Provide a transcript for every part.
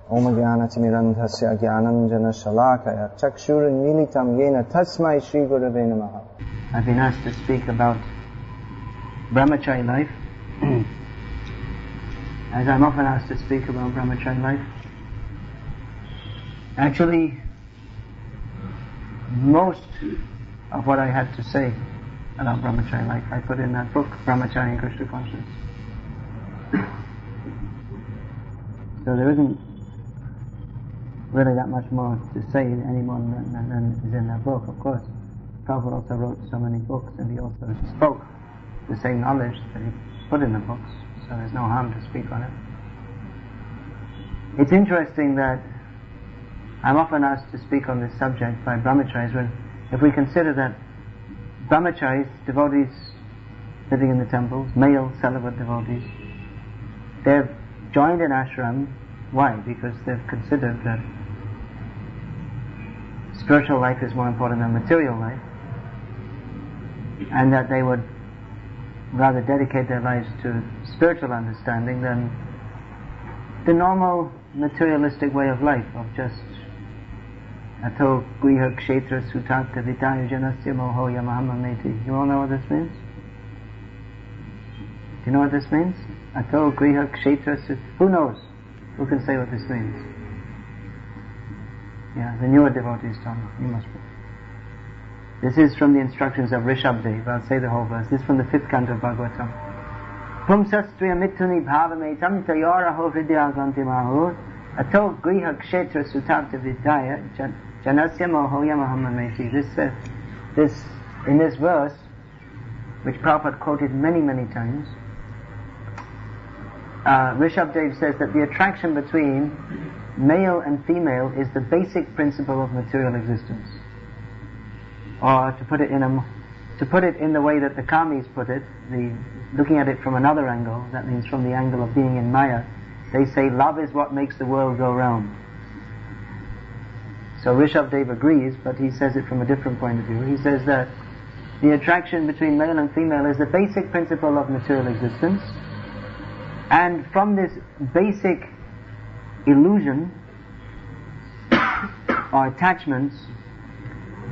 Om Jnana-timirandhasya Jnananjana Shalakaya Chakshur-militam Yena Tasmai Shri Gurave Namaha. I've been asked to speak about Brahmacari life, as I'm often asked to speak about Brahmacari life. Actually, most of what I had to say about Brahmacari life I put in that book, Brahmacari and Krishna Consciousness. So there isn't really that much more to say any more than is in that book, of course. Prabhupada also wrote so many books, and he also spoke the same knowledge that he put in the books, so there's no harm to speak on it. It's interesting that I'm often asked to speak on this subject by Brahmacharis, when if we consider that Brahmacharis, devotees living in the temples, male celibate devotees, they've joined an ashram. Why? Because they've considered that spiritual life is more important than material life, and that they would rather dedicate their lives to spiritual understanding than the normal materialistic way of life, of just ato griha kshetra sutakta vitaya janasya moho yamahama meti. You all know what this means? Do you know what this means? Ato griha kshetra sutakta. Who knows? Who can say what this means? Yeah, the newer devotees don't know. You must be. This is from the instructions of Rishabdev. I'll say the whole verse. This is from the 5th canto of Bhagavatam. Pumsastriya mituni bhavametam tayoraho vidyaganti mahur ato griha kshetra sutakta vidya janasya moho yamahamameti. This in this verse, which Prabhupada quoted many, many times, Rishabdev says that the attraction between male and female is the basic principle of material existence. Or to put it in the way that the Kamis put it, looking at it from another angle, that means from the angle of being in Maya, they say love is what makes the world go round. So Rishabdev agrees, but he says it from a different point of view. He says that the attraction between male and female is the basic principle of material existence, and from this basic illusion or attachments,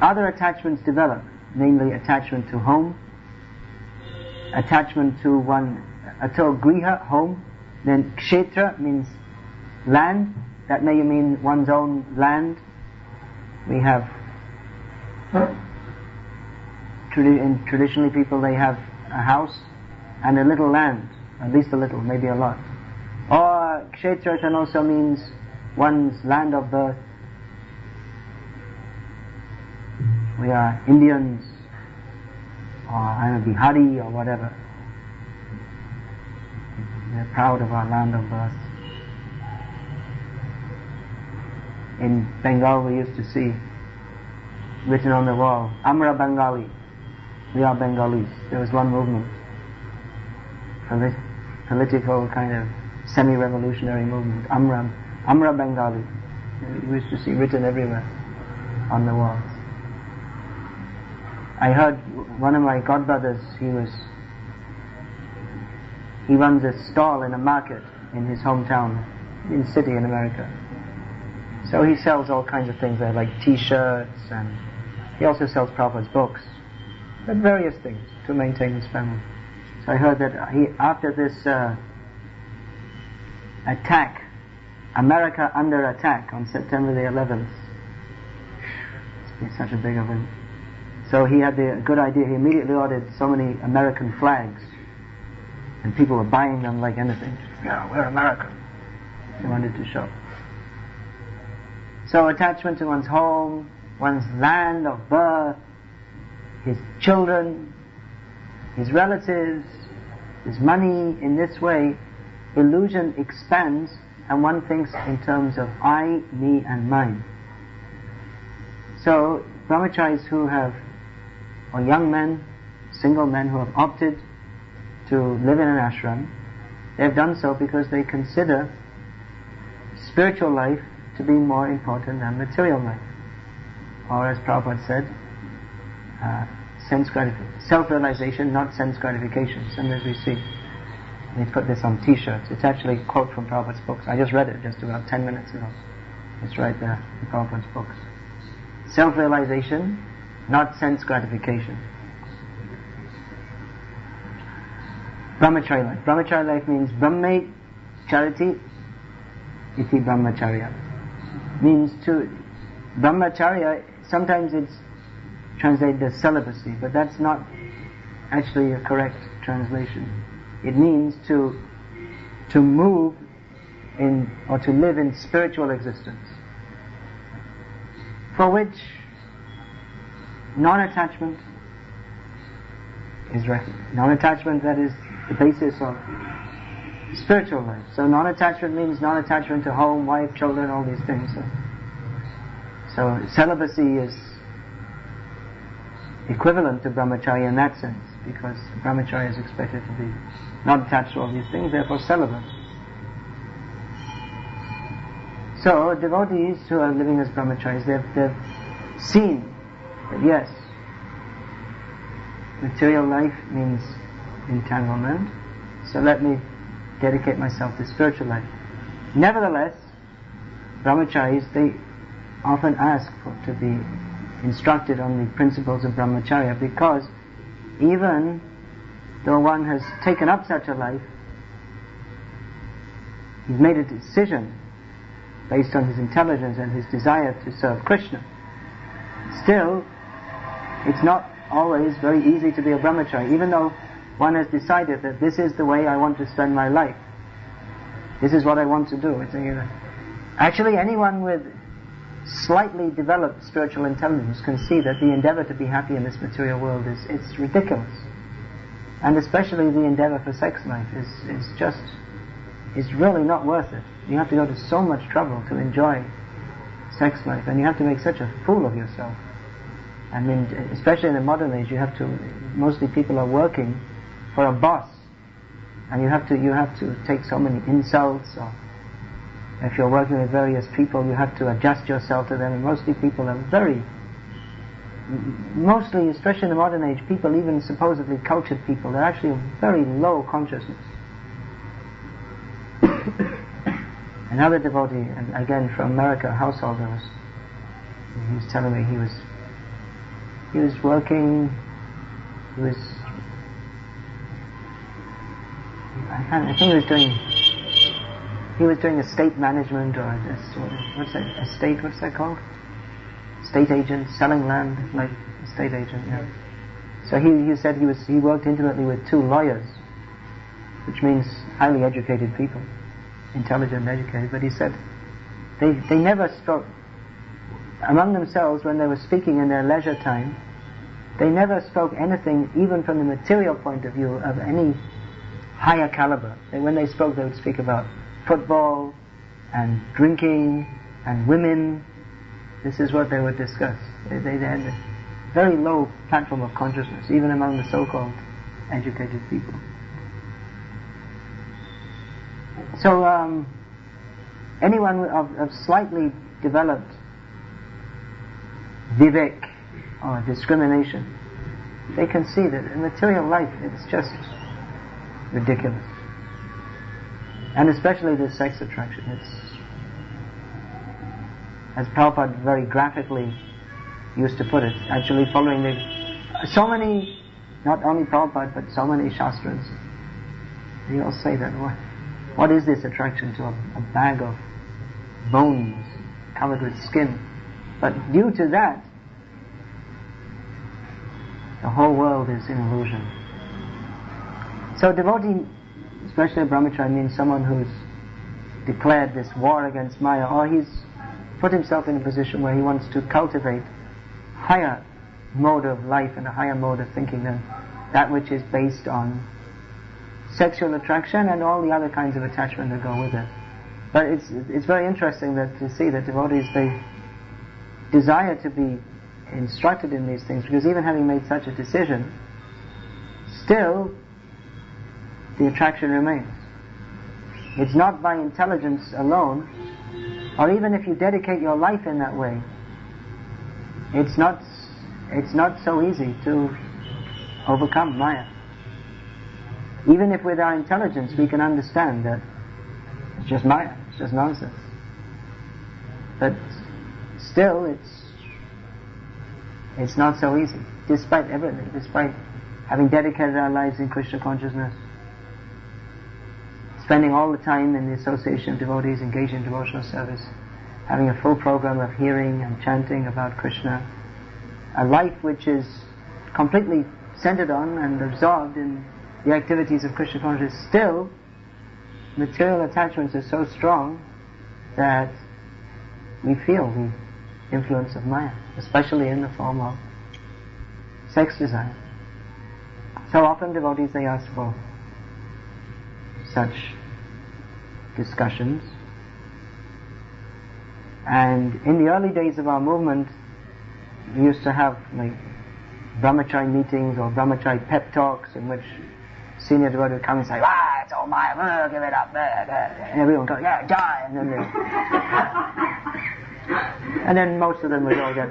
other attachments develop, namely attachment to home, attachment to ato griha, home, then kshetra means land, that may mean one's own land. We have, traditionally people, they have a house and a little land, at least a little, maybe a lot. Or kshetra can also means one's land of birth. We are Indians, or I'm a Bihari, or whatever. We're proud of our land of birth. In Bengal we used to see written on the wall, Amra Bengali, we are Bengalis. There was one movement, political kind of semi-revolutionary movement, Amra Bengali. We used to see written everywhere on the walls. I heard one of my godbrothers, he runs a stall in a market in his hometown, in a city in America. So he sells all kinds of things there, like t-shirts, and he also sells Prabhupada's books, but various things to maintain his family. So I heard that after this attack, America under attack on September the 11th, it's been such a big event. So he had the good idea, he immediately ordered so many American flags, and people were buying them like anything. Yeah, we're American. He wanted to show. So attachment to one's home, one's land of birth, his children, his relatives, his money, in this way, illusion expands, and one thinks in terms of I, me, and mine. So Brahmacharis who have, or young men, single men who have opted to live in an ashram, they have done so because they consider spiritual life to be more important than material life. Or as Prabhupada said, self-realization, not sense gratification. Sometimes we see They put this on t-shirts. It's actually a quote from Prabhupada's books. I just read it just about 10 minutes ago. It's right there in Prabhupada's books. Self-realization, not sense gratification. Brahmacari life. Brahmacari life means Brahmachariti iti Brahmacharya. Means to Brahmacharya, sometimes it's translated as celibacy, but that's not actually a correct translation. It means to move in, or to live in spiritual existence, for which non-attachment is recognized. Non-attachment, that is the basis of spiritual life. So non-attachment means non-attachment to home, wife, children, all these things. So celibacy is equivalent to brahmacharya in that sense, because brahmacharya is expected to be not attached to all these things, therefore celibate. So devotees who are living as brahmacharis, they've seen that yes, material life means entanglement, so let me dedicate myself to spiritual life. Nevertheless, brahmacharis, they often ask to be instructed on the principles of brahmacharya, because even though one has taken up such a life, he's made a decision based on his intelligence and his desire to serve Krishna. Still, it's not always very easy to be a brahmachari, even though one has decided that this is the way I want to spend my life. This is what I want to do. Actually, anyone with slightly developed spiritual intelligence can see that the endeavor to be happy in this material world it's ridiculous. And especially the endeavor for sex life is really not worth it. You have to go to so much trouble to enjoy sex life, and you have to make such a fool of yourself. I mean, especially in the modern age, mostly people are working for a boss, and you have to take so many insults, or if you're working with various people, you have to adjust yourself to them, and mostly people are mostly, especially in the modern age, people, even supposedly cultured people, they're actually of very low consciousness. Another devotee, and again from America, householder, he was telling me he was working, I think he was doing estate management, or what's that called? Estate agent, selling land, like estate agent, yeah. So he said he worked intimately with two lawyers, which means highly educated people, intelligent and educated, but he said they never spoke among themselves when they were speaking in their leisure time. They never spoke anything, even from the material point of view, of any higher caliber. When they spoke, they would speak about football and drinking and women. This is what they would discuss. They had a very low platform of consciousness, even among the so-called educated people. So anyone of slightly developed vivek, or discrimination, they can see that in material life it's just ridiculous. And especially this sex attraction. It's, as Prabhupada very graphically used to put it, actually following so many, not only Prabhupada, but so many Shastras, they all say that, what is this attraction to a bag of bones covered with skin? But due to that, the whole world is in illusion. So devotee, especially a brahmachari, means someone who's declared this war against Maya, or he's put himself in a position where he wants to cultivate higher mode of life and a higher mode of thinking than that which is based on sexual attraction and all the other kinds of attachment that go with it. But it's very interesting to see that devotees, they desire to be instructed in these things, because even having made such a decision, still the attraction remains. It's not by intelligence alone, or even if you dedicate your life in that way, it's not so easy to overcome Maya. even if with our intelligence we can understand that it's just Maya, it's just nonsense. But still it's not so easy, despite everything, despite having dedicated our lives in Krishna consciousness, spending all the time in the association of devotees, engaging in devotional service, having a full program of hearing and chanting about Krishna, a life which is completely centered on and absorbed in the activities of Krishna consciousness. Still, material attachments are so strong that we feel the influence of Maya, especially in the form of sex desire. So often devotees, they ask for such discussions. And in the early days of our movement, we used to have like Brahmacari meetings or Brahmacari pep talks in which senior devotee would come and say, it's all Maya, give it up, and everyone goes, yeah, die, and then most of them would all get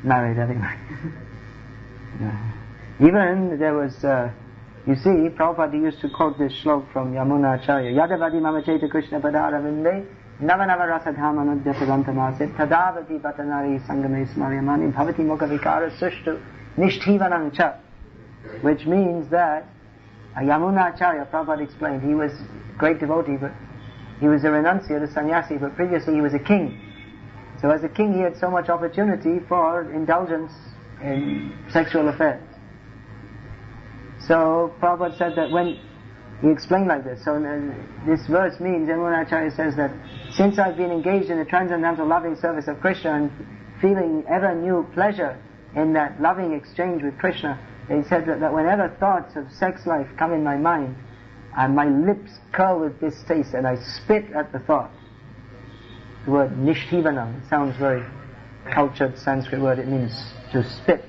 married anyway. Even there was, you see, Prabhupada used to quote this slok from Yamunacharya, Yadavadi mamacheta Krishna padaravinde Navanava rasadhamana dyasadantamase tadavati patanari sangame smaryamani bhavati mukha vikara sushtu nishtivanam cha, which means that Yamunacharya, Prabhupada explained, he was a great devotee, but he was a renunciate, a sannyasi, but previously he was a king. So as a king he had so much opportunity for indulgence in sexual affairs. So Prabhupada said that when he explained like this, so this verse means, Yamunacharya says that since I've been engaged in the transcendental loving service of Krishna and feeling ever new pleasure in that loving exchange with Krishna, he said that whenever thoughts of sex life come in my mind, and my lips curl with distaste and I spit at the thought. The word nishtivanam, it sounds very cultured Sanskrit word, it means to spit.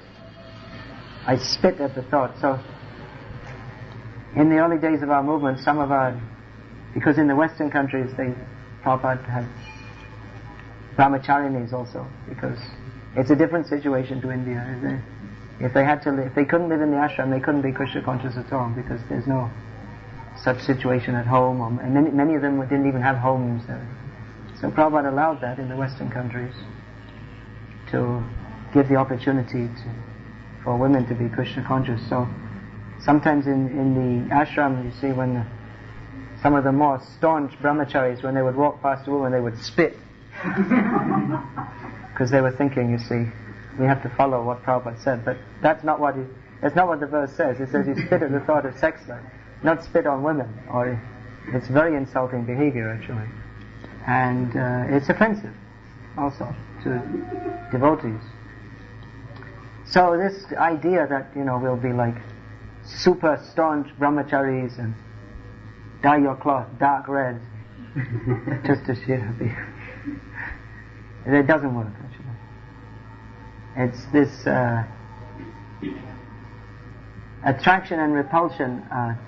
I spit at the thought. So in the early days of our movement, some of our, because in the Western countries Prabhupada had brahmacharinis also, because it's a different situation to India. If they couldn't live in the ashram, they couldn't be Krishna conscious at all, because there's no such situation at home, and many of them didn't even have homes. So Prabhupada allowed that in the Western countries to give the opportunity for women to be Krishna conscious. So sometimes in the ashram, you see, when some of the more staunch brahmacharis, when they would walk past a woman, they would spit. Because they were thinking, you see, we have to follow what Prabhupada said, but that's not what the verse says. It says you spit at the thought of sex life, not spit on women, or it's very insulting behavior actually. And it's offensive also to devotees. So this idea that, we'll be like super staunch brahmacharis and dye your cloth dark red just to it doesn't work actually. It's this attraction and repulsion are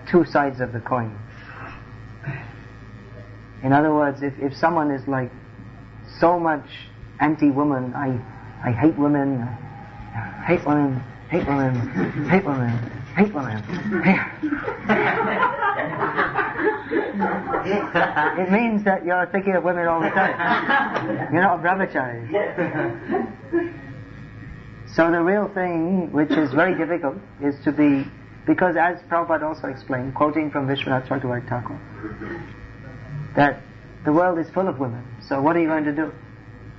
two sides of the coin. In other words, if someone is like so much anti-woman, I hate women, hate women, hate women, hate women, hate women. It means that you're thinking of women all the time. You're not a brahmachari. So the real thing, which is very difficult, is to be, because as Prabhupada also explained, quoting from Vishwanath Chakravarti Thakur, that the world is full of women. So what are you going to do?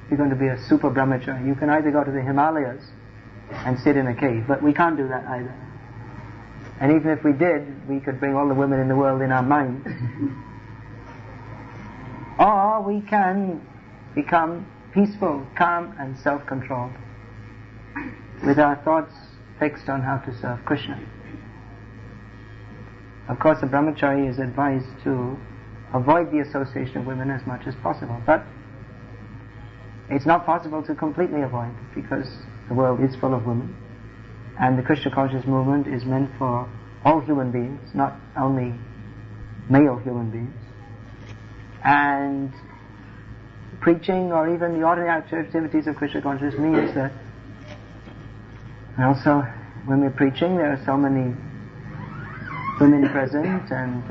You're going to be a super brahmachari. You can either go to the Himalayas and sit in a cave, but we can't do that either. And even if we did, we could bring all the women in the world in our minds. Or we can become peaceful, calm and self-controlled, with our thoughts fixed on how to serve Krishna. Of course, a brahmachari is advised to avoid the association of women as much as possible, but it's not possible to completely avoid, because the world is full of women, and the Krishna conscious movement is meant for all human beings, not only male human beings. And preaching or even the ordinary activities of Krishna consciousness means that also when we're preaching, there are so many women present, and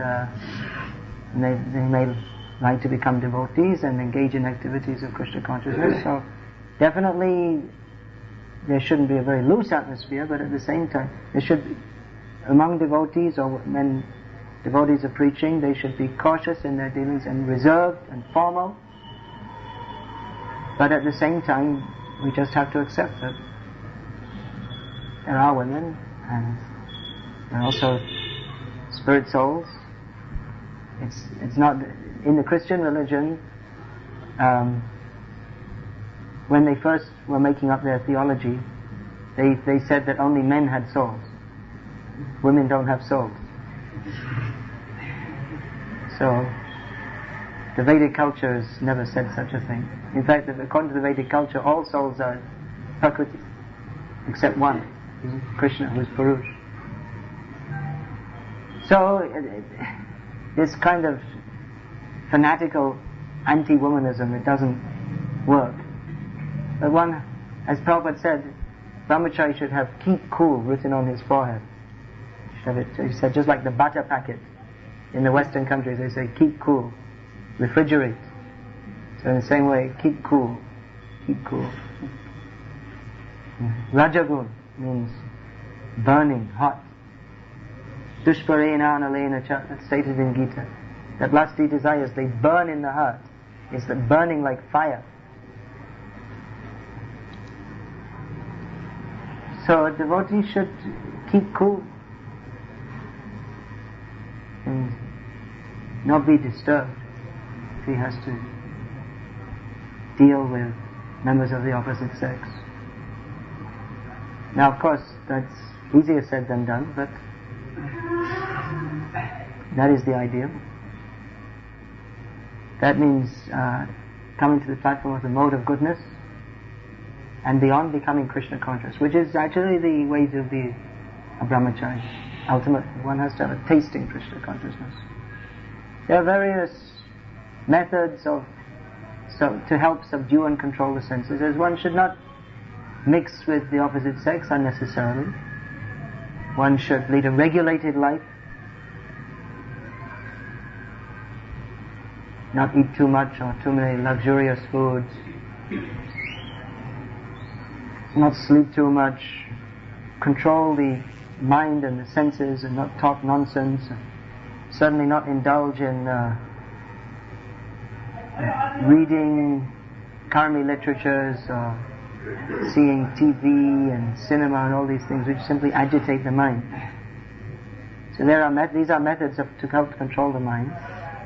they may like to become devotees and engage in activities of Krishna consciousness. So definitely there shouldn't be a very loose atmosphere, but at the same time there should be, among devotees, or when devotees are preaching, they should be cautious in their dealings and reserved and formal. But at the same time, we just have to accept that there are women, and there are also spirit souls. It's not in the Christian religion. When they first were making up their theology, they said that only men had souls. Women don't have souls. So the Vedic culture has never said such a thing. In fact, according to the Vedic culture, all souls are Prakriti, except one, Krishna, who is Purush. So this kind of fanatical anti-womanism, it doesn't work. But one, as Prabhupada said, Brahmacari should have "keep cool" written on his forehead. He said, just like the butter packet in the Western countries, they say "keep cool," refrigerate. So in the same way, keep cool, keep cool. Rajagun means burning, hot. Dushparena analena cha, that's stated in Gita. That lusty desires, they burn in the heart. It's the burning like fire. So a devotee should keep cool and not be disturbed if he has to deal with members of the opposite sex. Now, of course, that's easier said than done, but that is the ideal. That means coming to the platform of the mode of goodness and beyond becoming Krishna conscious, which is actually the way to be a brahmachari. Ultimately, one has to have a taste in Krishna consciousness. There are various methods to help subdue and control the senses, as one should not mix with the opposite sex unnecessarily. One should lead a regulated life, not eat too much or too many luxurious foods, not sleep too much, control the mind and the senses and not talk nonsense, certainly not indulge in reading karmi literatures or seeing TV and cinema and all these things which simply agitate the mind. So these are methods to help control the mind.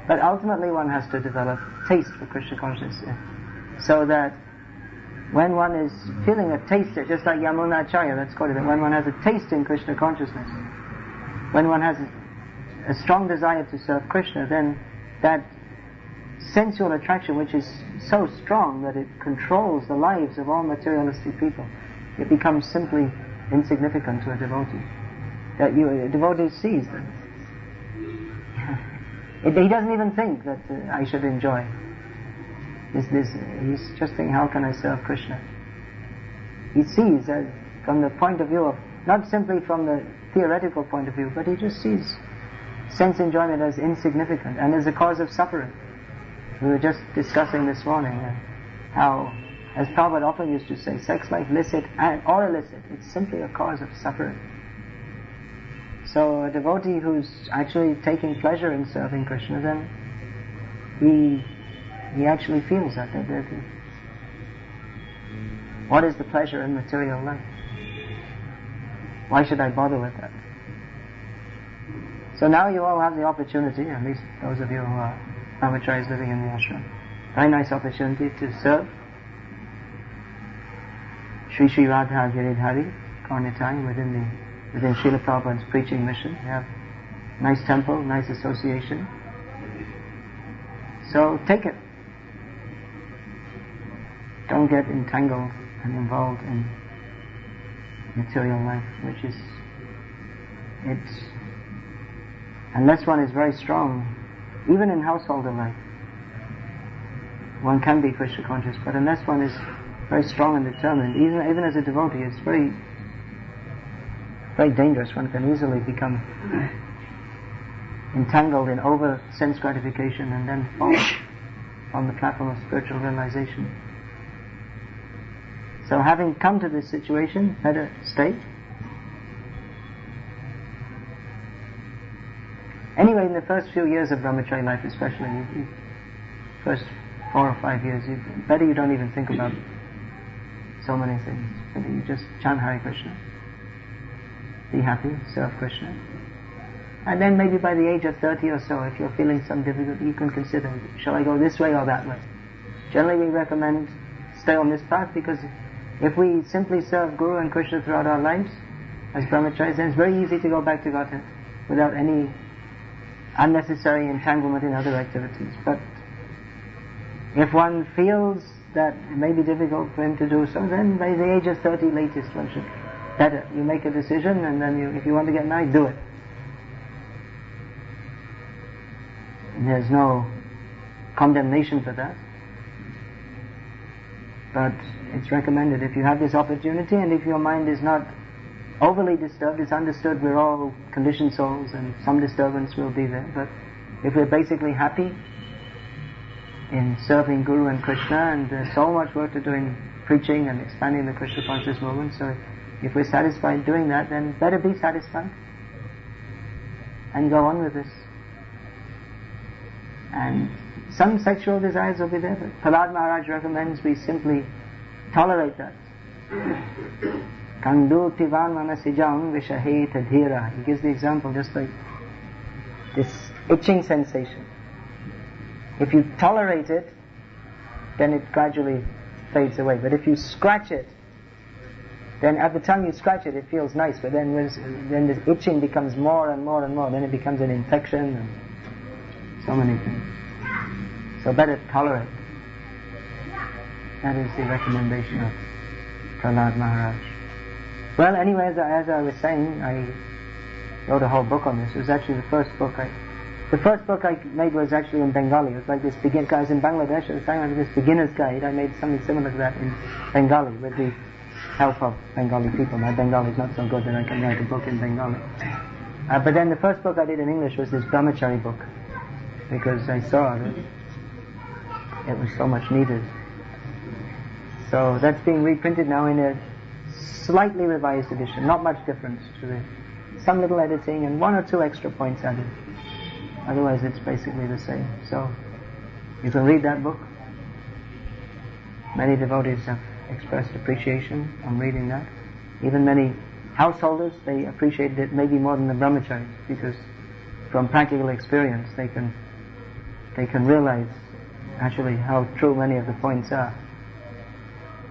But ultimately one has to develop taste for Krishna consciousness, so that when one is feeling a taste, just like Yamunacharya, that's quoted, that when one has a taste in Krishna consciousness, when one has a strong desire to serve Krishna, then that sensual attraction, which is so strong that it controls the lives of all materialistic people, it becomes simply insignificant to a devotee. A devotee sees that he doesn't even think that I should enjoy this. He's just thinking, how can I serve Krishna? He sees from the point of view of, not simply from the theoretical point of view, but he just sees sense enjoyment as insignificant and as a cause of suffering. We were just discussing this morning how, as Prabhupada often used to say, sex life, licit or illicit, it's simply a cause of suffering. So a devotee who's actually taking pleasure in serving Krishna, then he actually feels that. What is the pleasure in material life? Why should I bother with that? So now you all have the opportunity, at least those of you who are brahmacharis living in the ashram, very nice opportunity to serve Sri Sri Radha Giridhari Karnitai within Srila Prabhupada's preaching mission. We have nice temple, nice association. So take it. Don't get entangled and involved in material life, which is unless one is very strong, even in householder life, one can be Krishna conscious, but unless one is very strong and determined, even as a devotee, it's very very dangerous. One can easily become entangled in over sense gratification and then fall on the platform of spiritual realization. So having come to this situation, better state. Anyway, in the first few years of Brahmacari life especially, first 4 or 5 years, better you don't even think about so many things. Better you just chant Hare Krishna. Be happy, serve Krishna. And then maybe by the age of 30 or so, if you're feeling some difficulty, you can consider, shall I go this way or that way? Generally we recommend stay on this path, because if we simply serve Guru and Krishna throughout our lives as brahmacharis, then it's very easy to go back to Godhead without any unnecessary entanglement in other activities. But if one feels that it may be difficult for him to do so, then by the age of 30 latest, one should better. You make a decision, and then if you want to get married, do it. There's no condemnation for that. But it's recommended if you have this opportunity, and if your mind is not overly disturbed. It's understood we're all conditioned souls and some disturbance will be there, but if we're basically happy in serving Guru and Krishna, and there's so much work to do in preaching and expanding the Krishna conscious movement, so if we're satisfied doing that, then better be satisfied and go on with this. And some sexual desires will be there, but Prahlad Maharaj recommends we simply tolerate that. Kandu tivan manasijam vishahe tadhira. He gives the example just like this itching sensation. If you tolerate it, then it gradually fades away. But if you scratch it, then at the time you scratch it, it feels nice. But then the itching becomes more and more and more. Then it becomes an infection and so many things. So better tolerate. That is the recommendation of Prahlad Maharaj. Well, anyway, as I was saying, I wrote a whole book on this. It was actually the first book I made was actually in Bengali. It was like this I was in Bangladesh. I was saying, like this beginner's guide. I made something similar to that in Bengali with the help of Bengali people. My Bengali is not so good that I can write a book in Bengali. But then the first book I did in English was this Brahmacari book, because I saw that it was so much needed. So that's being reprinted now in a slightly revised edition, not much difference to some little editing and 1 or 2 extra points added. Otherwise it's basically the same. So you can read that book. Many devotees have expressed appreciation on reading that. Even many householders, they appreciated it maybe more than the brahmacharis, because from practical experience they can realize actually how true many of the points are.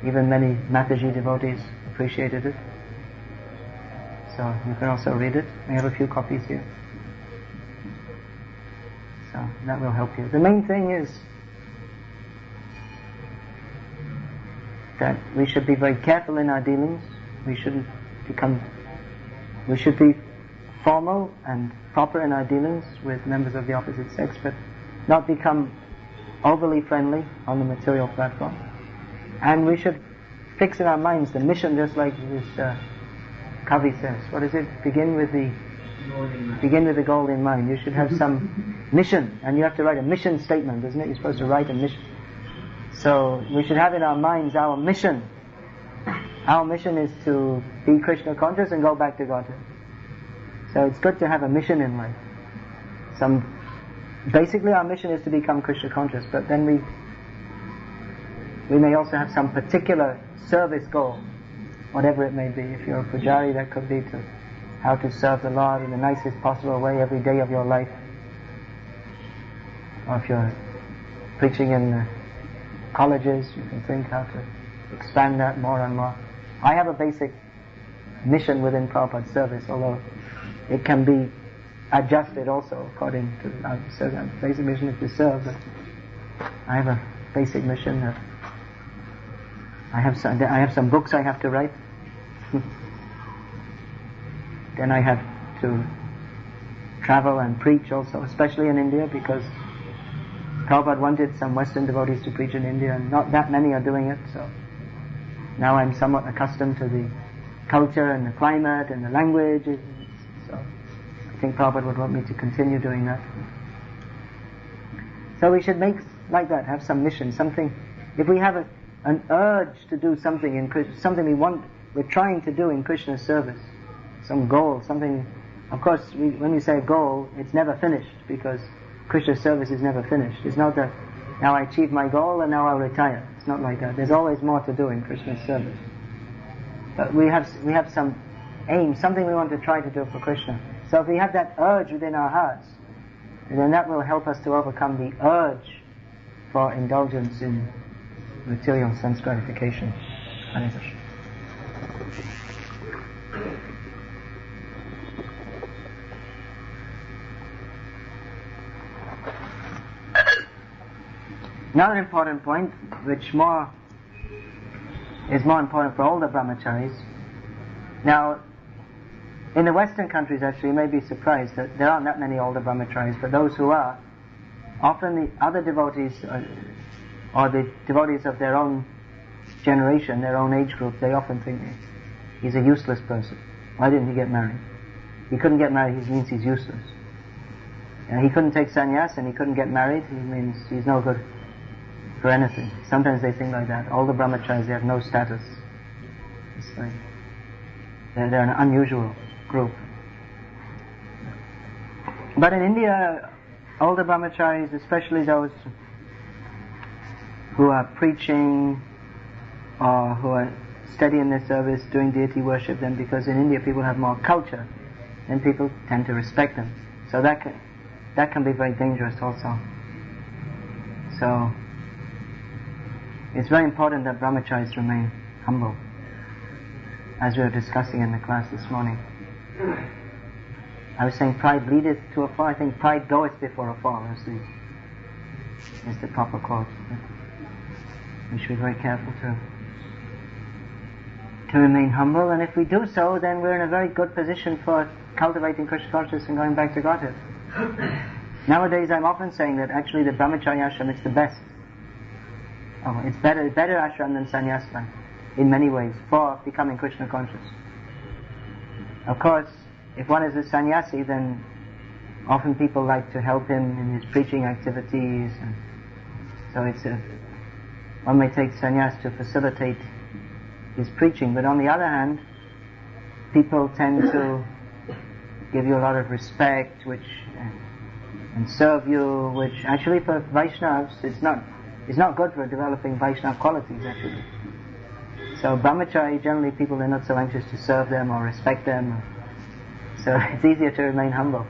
Even many Mataji devotees appreciated it. So you can also read it. I have a few copies here. So that will help you. The main thing is that we should be very careful in our dealings. We should be formal and proper in our dealings with members of the opposite sex, but not become overly friendly on the material platform. And we should fix in our minds the mission, just like this Kavi says. What is it? Begin with the goal in mind. You should have some mission, and you have to write a mission statement, isn't it? You're supposed to write a mission. So we should have in our minds our mission. Our mission is to be Krishna conscious and go back to Godhead. So it's good to have a mission in life. Basically our mission is to become Krishna conscious, but then we may also have some particular service goal, whatever it may be. If you're a pujari, that could be to how to serve the Lord in the nicest possible way every day of your life. Or if you're preaching in colleges, you can think how to expand that more and more. I have a basic mission within Prabhupada's service, although it can be adjusted also according to our basic mission is to serve. But I have a basic mission that I have some books I have to write. Then I have to travel and preach also, especially in India, because Prabhupada wanted some Western devotees to preach in India, and not that many are doing it, so now I'm somewhat accustomed to the culture and the climate and the language. So I think Prabhupada would want me to continue doing that. So we should make like that, have some mission, something. If we have an urge to do something in Krishna, something we're trying to do in Krishna's service, some goal, something. Of course, when we say goal, it's never finished, because Krishna's service is never finished. It's not that now I achieved my goal and now I'll retire. It's not like that. There's always more to do in Krishna's service. But we have some aim, something we want to try to do for Krishna. So if we have that urge within our hearts, then that will help us to overcome the urge for indulgence in material sense gratification. Hare Krishna. Another important point, which is more important for all the brahmacharis. Now, in the Western countries, actually, you may be surprised that there aren't that many older brahmacharis, but those who are, often the other devotees, or the devotees of their own generation, their own age group, they often think he's a useless person. Why didn't he get married? He couldn't get married, it means he's useless. He couldn't take sannyas and he couldn't get married, it means he's no good for anything. Sometimes they think like that. All the brahmacharis, they have no status. It's like they're an unusual group. But in India, all the brahmacharis, especially those who are preaching or who are steady in their service, doing deity worship, then because in India people have more culture, then people tend to respect them. So that can be very dangerous also. So it's very important that brahmacharis remain humble, as we were discussing in the class this morning. I was saying pride leadeth to a fall. I think pride goeth before a fall is the proper quote. We should be very careful to remain humble, and if we do so, then we're in a very good position for cultivating Krishna consciousness and going back to Godhead. Nowadays I'm often saying that actually the Brahmacari ashram is the best. It's better ashram than sannyasa in many ways for becoming Krishna conscious. Of course, if one is a sannyasi, then often people like to help him in his preaching activities, and so one may take sannyas to facilitate his preaching, but on the other hand, people tend to give you a lot of respect, and serve you, which actually for Vaishnavas it's not good for developing Vaishnava qualities actually. So Brahmachari, generally people are not so anxious to serve them or respect them, so it's easier to remain humble.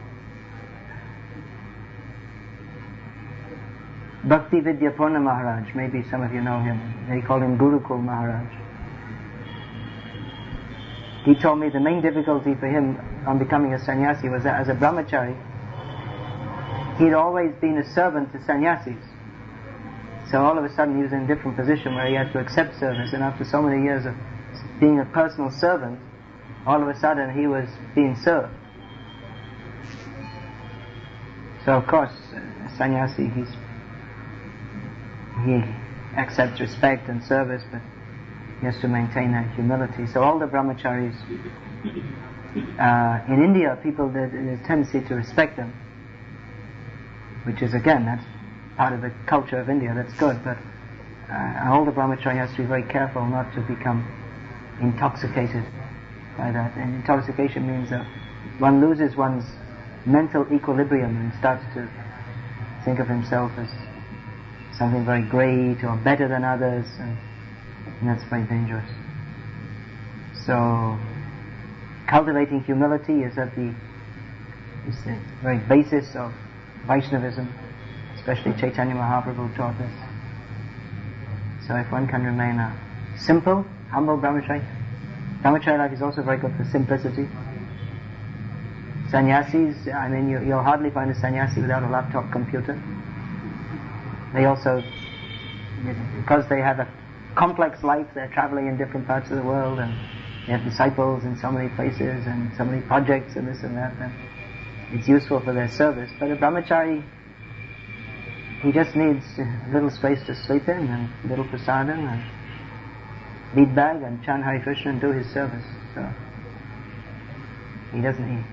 Bhakti Vidyapurna Maharaj, maybe some of you know him, they call him Gurukul Maharaj. He told me the main difficulty for him on becoming a sannyasi was that as a brahmachari, he'd always been a servant to sannyasis. So all of a sudden he was in a different position where he had to accept service, and after so many years of being a personal servant, all of a sudden he was being served. So of course, a sannyasi, he accepts respect and service, but he has to maintain that humility. So all the brahmacharis, in India, there's a tendency to respect them, which is again, that's part of the culture of India, that's good, but all the brahmachari has to be very careful not to become intoxicated by that. And intoxication means that one loses one's mental equilibrium and starts to think of himself as something very great or better than others, and that's very dangerous. So cultivating humility is the very basis of Vaishnavism, especially Chaitanya Mahaprabhu taught us. So if one can remain a simple, humble brahmachari life is also very good for simplicity. Sannyasis, you'll hardly find a sannyasi without a laptop computer. They also, because they have a complex life, they're traveling in different parts of the world, and they have disciples in so many places and so many projects and this and that, and it's useful for their service. But a brahmachari, he just needs a little space to sleep in and a little prasadam, lead bag and chant Hare Krishna and do his service. So he doesn't eat.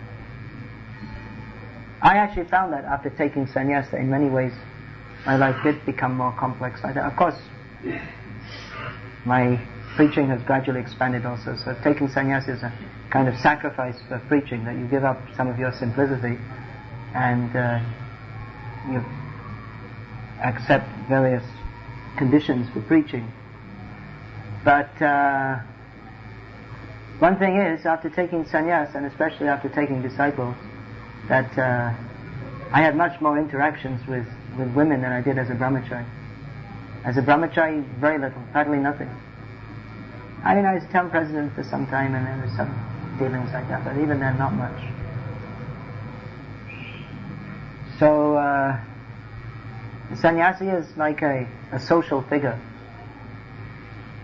I actually found that after taking sannyasa, in many ways my life did become more complex. Of course, my preaching has gradually expanded also, so taking sannyasa is a kind of sacrifice for preaching, that you give up some of your simplicity and you accept various conditions for preaching. But one thing is, after taking sannyas, and especially after taking disciples, that I had much more interactions with women than I did as a brahmachari. As a brahmachari, very little, practically nothing. I mean, I was town president for some time and there was some dealings like that, but even then, not much. So, the sannyasi is like a social figure,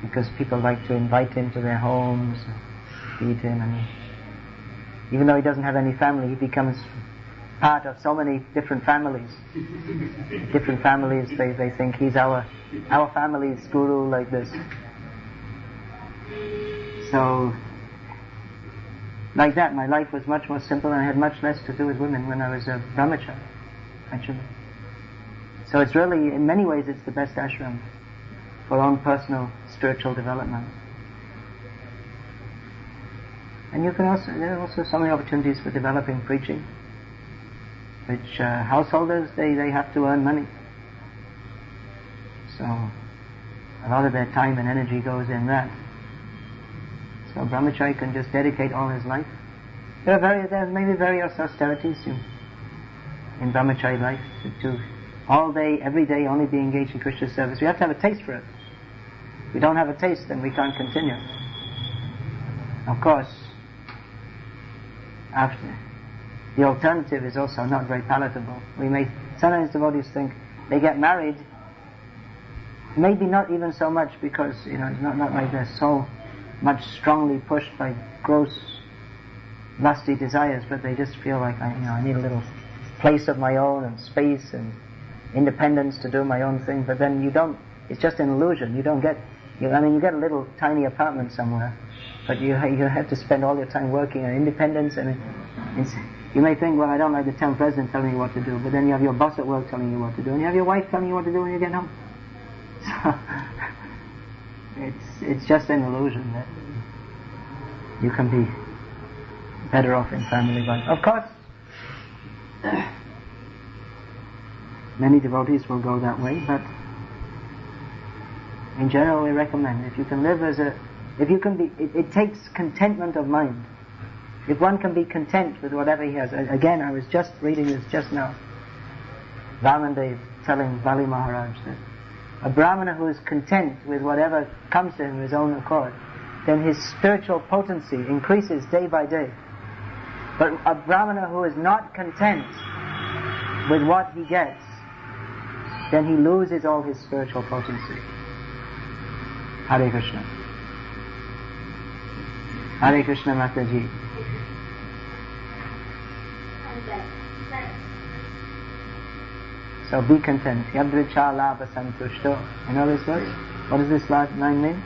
because people like to invite him to their homes, feed him, and even though he doesn't have any family, he becomes part of so many different families. Different families, they think he's our family's guru, like this. So, like that, my life was much more simple, and I had much less to do with women when I was a brahmachari, actually. So it's really, in many ways, it's the best ashram for own personal spiritual development. And you can also, there are also so many opportunities for developing preaching, which householders, they have to earn money. So a lot of their time and energy goes in that. So brahmachari can just dedicate all his life. There may be various austerities in brahmachari life, to all day, every day, only be engaged in Krishna service. We have to have a taste for it. If we don't have a taste, then we can't continue. Of course, after the alternative is also not very palatable. Sometimes devotees think they get married, maybe not even so much because it's not like they're so much strongly pushed by gross lusty desires, but they just feel like I need a little place of my own and space and independence to do my own thing. But then you don't. It's just an illusion. You don't get. You get a little tiny apartment somewhere, but you have to spend all your time working on independence. And you may think, well, I don't like the town president telling me what to do, but then you have your boss at work telling you what to do, and you have your wife telling you what to do when you get home. So it's just an illusion that you can be better off in family life. Of course, many devotees will go that way, but in general we recommend, if you can live it takes contentment of mind. If one can be content with whatever he has. Again, I was just reading this just now. Vamandev telling Bali Maharaj that a brahmana who is content with whatever comes to him of his own accord, then his spiritual potency increases day by day. But a brahmana who is not content with what he gets, then he loses all his spiritual potency. Hare Krishna. Hare Krishna Mataji. So be content. Yadricha labha santushto. You know this verse? What does this line mean?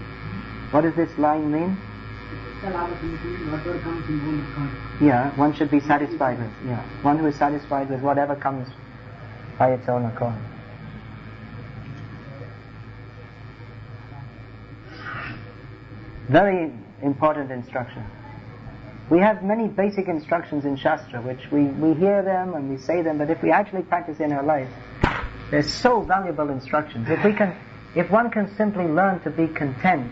What does this line mean? Yeah, one should be satisfied with. Yeah, one who is satisfied with whatever comes by its own accord. Very important instruction. We have many basic instructions in Shastra, which we hear them and we say them, but if we actually practice in our life, they're so valuable instructions. If one can simply learn to be content.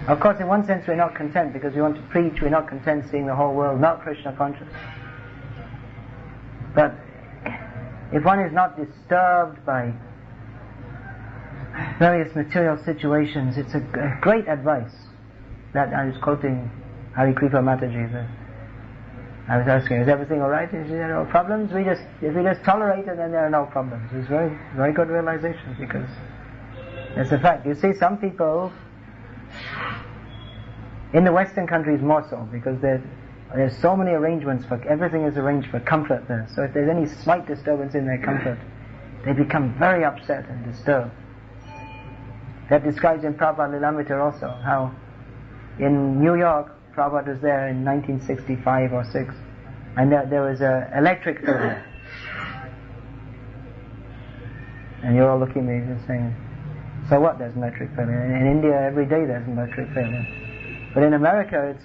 Of course, in one sense we're not content because we want to preach, we're not content seeing the whole world not Krishna conscious. But if one is not disturbed by various material situations, it's a great advice that I was quoting Hari Kripa Mataji. I was asking, is everything alright? Is there no problems? If we just tolerate it, then there are no problems. It's very, very good realization, because it's a fact. You see, some people in the Western countries more so, because there's so many arrangements for everything is arranged for comfort there. So if there's any slight disturbance in their comfort, they become very upset and disturbed. that describes in Prabhupada Lilamrita also how in New York, Prabhupada was there in 1965 or 6, and there was an electric failure. And you're all looking at me and saying, so what, there's an electric failure? In India, every day there's an electric failure. But in America,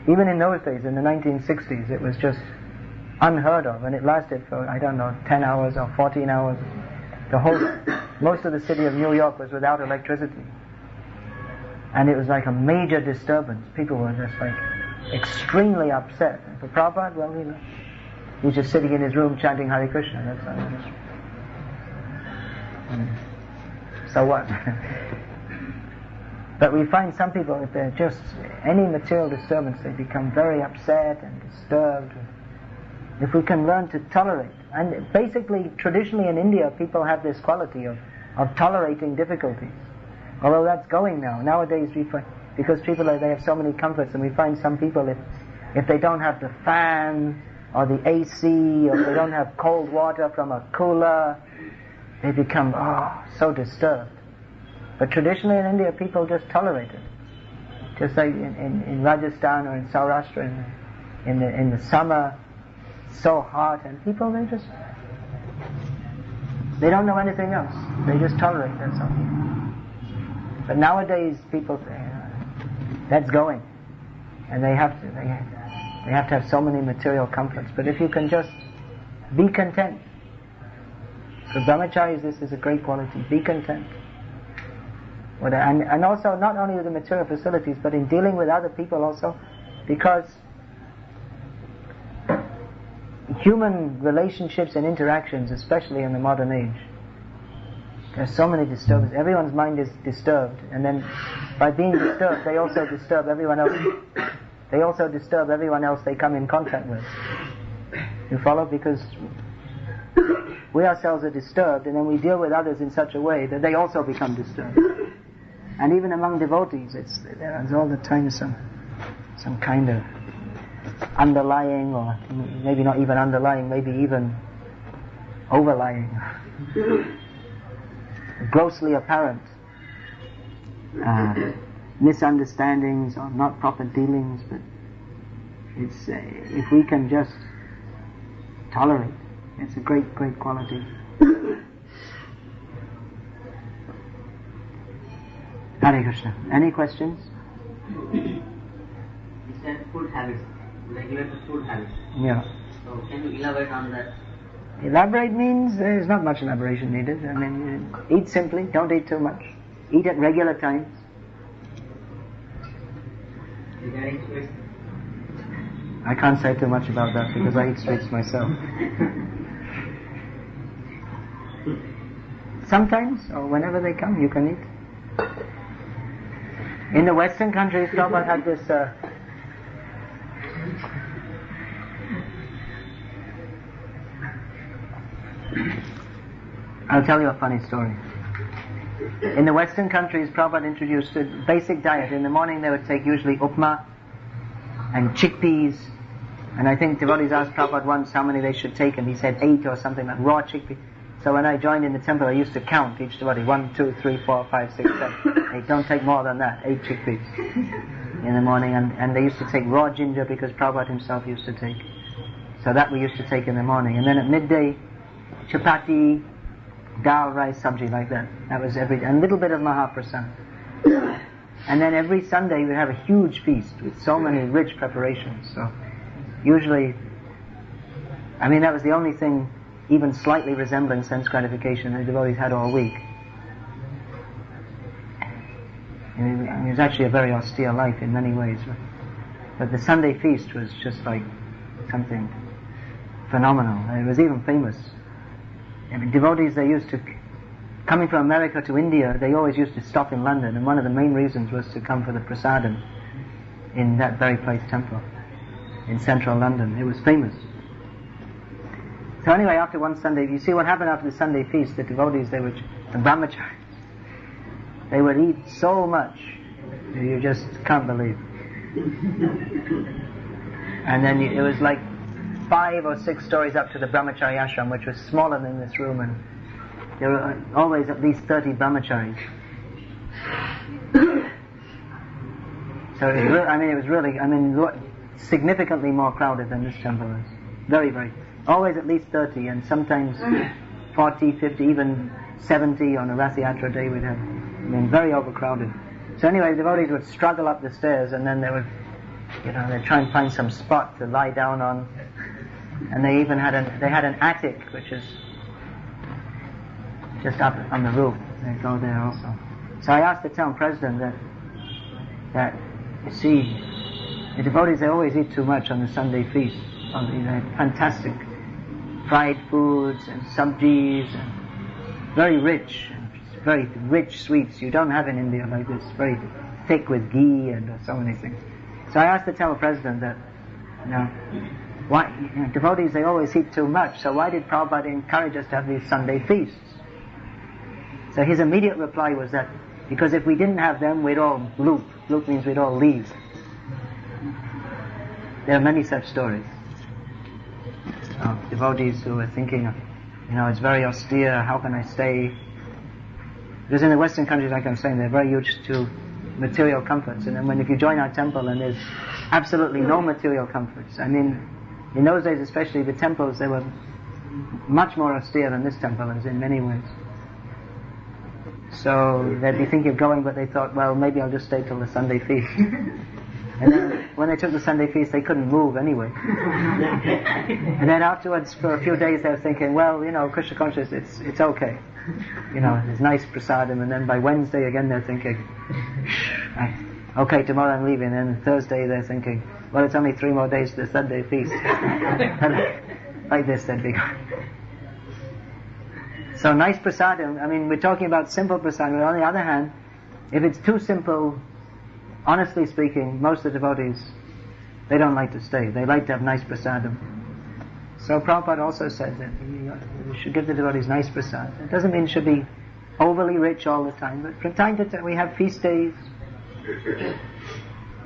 even in those days, in the 1960s, it was just unheard of, and it lasted for, 10 hours or 14 hours. Most of the city of New York was without electricity. And it was like a major disturbance. People were just like extremely upset. And for Prabhupada, well, he was just sitting in his room chanting Hare Krishna. That's all it is. So what? But we find some people, if they're just any material disturbance, they become very upset and disturbed. If we can learn to tolerate, and basically, traditionally in India, people have this quality of tolerating difficulties. Although that's going now. Nowadays, we find, because people they have so many comforts, and we find some people, if they don't have the fan or the AC, or they don't have cold water from a cooler, they become so disturbed. But traditionally in India, people just tolerate it. Just like in Rajasthan or in Saurashtra, in the summer, so hot, and people they don't know anything else. They just tolerate that something. But nowadays, people say that's going, and they have to have so many material comforts. But if you can just be content. For Brahmacharis, this is a great quality. Be content. And also not only with the material facilities, but in dealing with other people also, because human relationships and interactions, especially in the modern age, there's so many disturbances. Everyone's mind is disturbed, and then by being disturbed, they also disturb everyone else. They also disturb everyone else they come in contact with. You follow? Because we ourselves are disturbed, and then we deal with others in such a way that they also become disturbed. And even among devotees, there's all the time some kind of underlying, or maybe not even underlying, maybe even overlying, grossly apparent misunderstandings or not proper dealings. But it's if we can just tolerate, it's a great quality. Hare Krishna. Any questions? You said food habits, regulate the food habits. Yeah. So can you elaborate on that? Elaborate means there's not much elaboration needed. I mean, eat simply, don't eat too much. Eat at regular times. Regarding sweets? I can't say too much about that because I eat sweets myself. Sometimes, or whenever they come, you can eat. In the Western countries, Prabhupada had this I'll tell you a funny story. In the Western countries, Prabhupada introduced a basic diet. In the morning they would take usually upma and chickpeas, and I think devotees asked Prabhupada once how many they should take, and he said 8 or something like raw chickpeas. So when I joined in the temple, I used to count each devotee, 1, 2, 3, 4, 5, 6, 7, 8. Don't take more than that, 8 chickpeas in the morning. And they used to take raw ginger because Prabhupada himself used to take. So that we used to take in the morning. And then at midday, chapati, dal, rice, sabji, like that. That was every day. And a little bit of Mahaprasad. And then every Sunday we have a huge feast with so many rich preparations. So usually, I mean, that was the only thing even slightly resembling sense gratification the devotees had all week. It was actually a very austere life in many ways. But the Sunday feast was just like something phenomenal. It was even famous. I mean, devotees, they used to, coming from America to India, they always used to stop in London, and one of the main reasons was to come for the prasadam in that very place temple in central London. It was famous. So anyway, after one Sunday, you see what happened after the Sunday feast, the devotees, the Brahmacharis, they would eat so much that you just can't believe. And then it was like 5 or 6 stories up to the Brahmacari ashram, which was smaller than this room, and there were always at least 30 Brahmacharis. So it was really significantly more crowded than this temple is. Very, very. Always at least 30, and sometimes 40, 50, even 70 on a Rathayatra day we'd have. Very overcrowded. So anyway, the devotees would struggle up the stairs, and then they would, they'd try and find some spot to lie down on. And they even had an attic, which is just up on the roof. They'd go there also. So I asked the town president that you see, the devotees, they always eat too much on the Sunday feast. They had fantastic fried foods and sabjis, and very rich sweets. You don't have in India like this, very thick with ghee and so many things. So I asked the temple president that, why devotees, they always eat too much, so why did Prabhupada encourage us to have these Sunday feasts? So his immediate reply was that because if we didn't have them, we'd all bloop. Bloop means we'd all leave. There are many such stories of devotees who are thinking, it's very austere, how can I stay? Because in the Western countries, like I'm saying, they're very used to material comforts. And then if you join our temple and there's absolutely no material comforts, in those days especially, the temples, they were much more austere than this temple is in many ways. So they'd be thinking of going, but they thought, well, maybe I'll just stay till the Sunday feast. And then when they took the Sunday feast, they couldn't move anyway. And then afterwards, for a few days, they were thinking, well, Krishna consciousness, it's okay. There's nice prasadam. And then by Wednesday again, they're thinking, okay, tomorrow I'm leaving. And Thursday, they're thinking, well, it's only 3 more days to the Sunday feast. Like this, they'd be going. So nice prasadam, we're talking about simple prasadam, but on the other hand, if it's too simple, honestly speaking, most of the devotees, they don't like to stay. They like to have nice prasadam. So Prabhupada also said that we should give the devotees nice prasadam. It doesn't mean it should be overly rich all the time, but from time to time we have feast days.